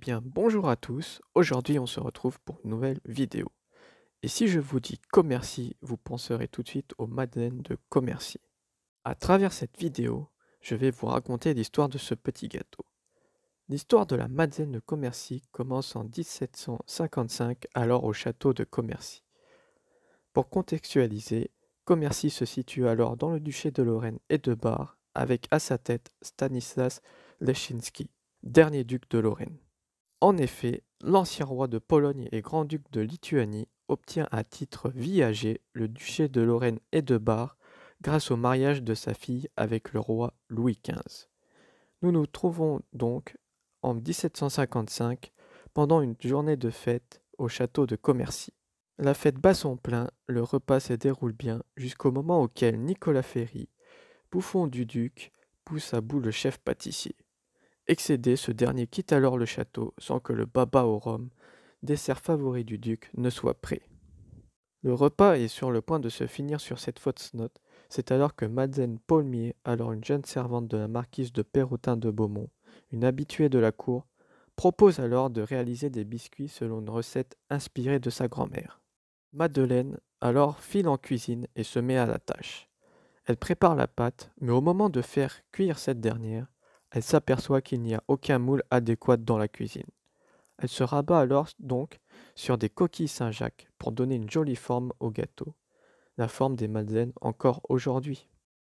bien, bonjour à tous. Aujourd'hui, on se retrouve pour une nouvelle vidéo. Et si je vous dis Commercy, vous penserez tout de suite aux madeleines de Commercy. À travers cette vidéo, je vais vous raconter l'histoire de ce petit gâteau. L'histoire de la madeleine de Commercy commence en 1755, alors au château de Commercy. Pour contextualiser, Commercy se situe alors dans le duché de Lorraine et de Bar, avec à sa tête Stanislas Leszczynski, dernier duc de Lorraine. En effet, l'ancien roi de Pologne et grand-duc de Lituanie obtient à titre viager le duché de Lorraine et de Bar grâce au mariage de sa fille avec le roi Louis XV. Nous nous trouvons donc en 1755 pendant une journée de fête au château de Commercy. La fête bat son plein, le repas se déroule bien jusqu'au moment auquel Nicolas Ferry, bouffon du duc, pousse à bout le chef pâtissier. Excédé, ce dernier quitte alors le château sans que le baba au rhum, dessert favori du duc, ne soit prêt. Le repas est sur le point de se finir sur cette fausse note. C'est alors que Madeleine Paulmier, alors une jeune servante de la marquise de Pérotin de Beaumont, une habituée de la cour, propose alors de réaliser des biscuits selon une recette inspirée de sa grand-mère. Madeleine alors file en cuisine et se met à la tâche. Elle prépare la pâte, mais au moment de faire cuire cette dernière, elle s'aperçoit qu'il n'y a aucun moule adéquat dans la cuisine. Elle se rabat alors donc sur des coquilles Saint-Jacques pour donner une jolie forme au gâteau, la forme des madeleines encore aujourd'hui.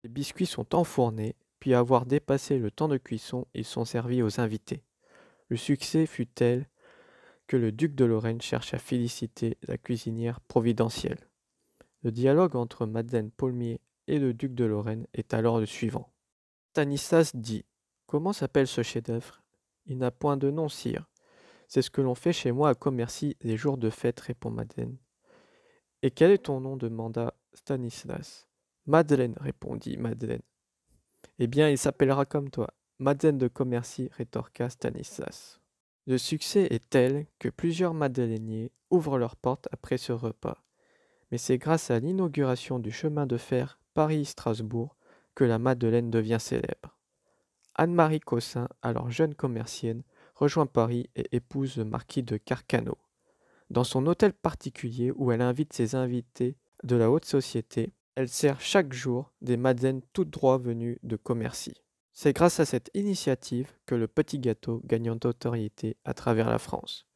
Les biscuits sont enfournés, puis à avoir dépassé le temps de cuisson, ils sont servis aux invités. Le succès fut tel que le duc de Lorraine cherche à féliciter la cuisinière providentielle. Le dialogue entre Madeleine Paulmier et le duc de Lorraine est alors le suivant. Stanislas dit: Comment s'appelle ce chef-d'œuvre? Il n'a point de nom, sire. C'est ce que l'on fait chez moi à Commercy les jours de fête, répond Madeleine. Et quel est ton nom? Demanda Stanislas. Madeleine, répondit Madeleine. Eh bien, il s'appellera comme toi. Madeleine de Commercy, rétorqua Stanislas. Le succès est tel que plusieurs madeleiniers ouvrent leurs portes après ce repas. Mais c'est grâce à l'inauguration du chemin de fer Paris-Strasbourg que la Madeleine devient célèbre. Anne-Marie Cossin, alors jeune commercienne, rejoint Paris et épouse le marquis de Carcano. Dans son hôtel particulier où elle invite ses invités de la haute société, elle sert chaque jour des madeleines toutes droit venues de Commercy. C'est grâce à cette initiative que le petit gâteau gagne en notoriété à travers la France,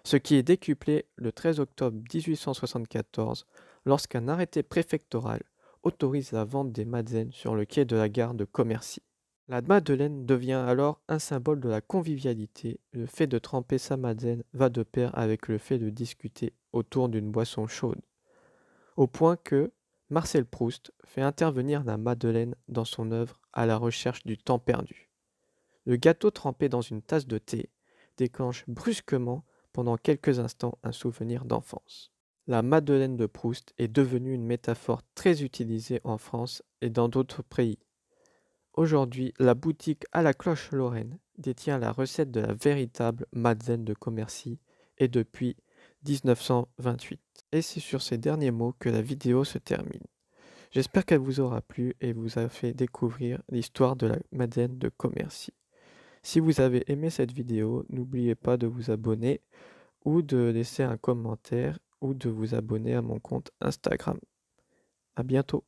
ce qui est décuplé le 13 octobre 1874 lorsqu'un arrêté préfectoral autorise la vente des madeleines sur le quai de la gare de Commercy. La madeleine devient alors un symbole de la convivialité. Le fait de tremper sa madeleine va de pair avec le fait de discuter autour d'une boisson chaude, au point que Marcel Proust fait intervenir la madeleine dans son œuvre À la recherche du temps perdu. Le gâteau trempé dans une tasse de thé déclenche brusquement pendant quelques instants un souvenir d'enfance. La madeleine de Proust est devenue une métaphore très utilisée en France et dans d'autres pays. Aujourd'hui, la boutique à la Cloche-Lorraine détient la recette de la véritable madeleine de Commercy et depuis 1928. Et c'est sur ces derniers mots que la vidéo se termine. J'espère qu'elle vous aura plu et vous a fait découvrir l'histoire de la madeleine de Commercy. Si vous avez aimé cette vidéo, n'oubliez pas de vous abonner ou de laisser un commentaire ou de vous abonner à mon compte Instagram. À bientôt.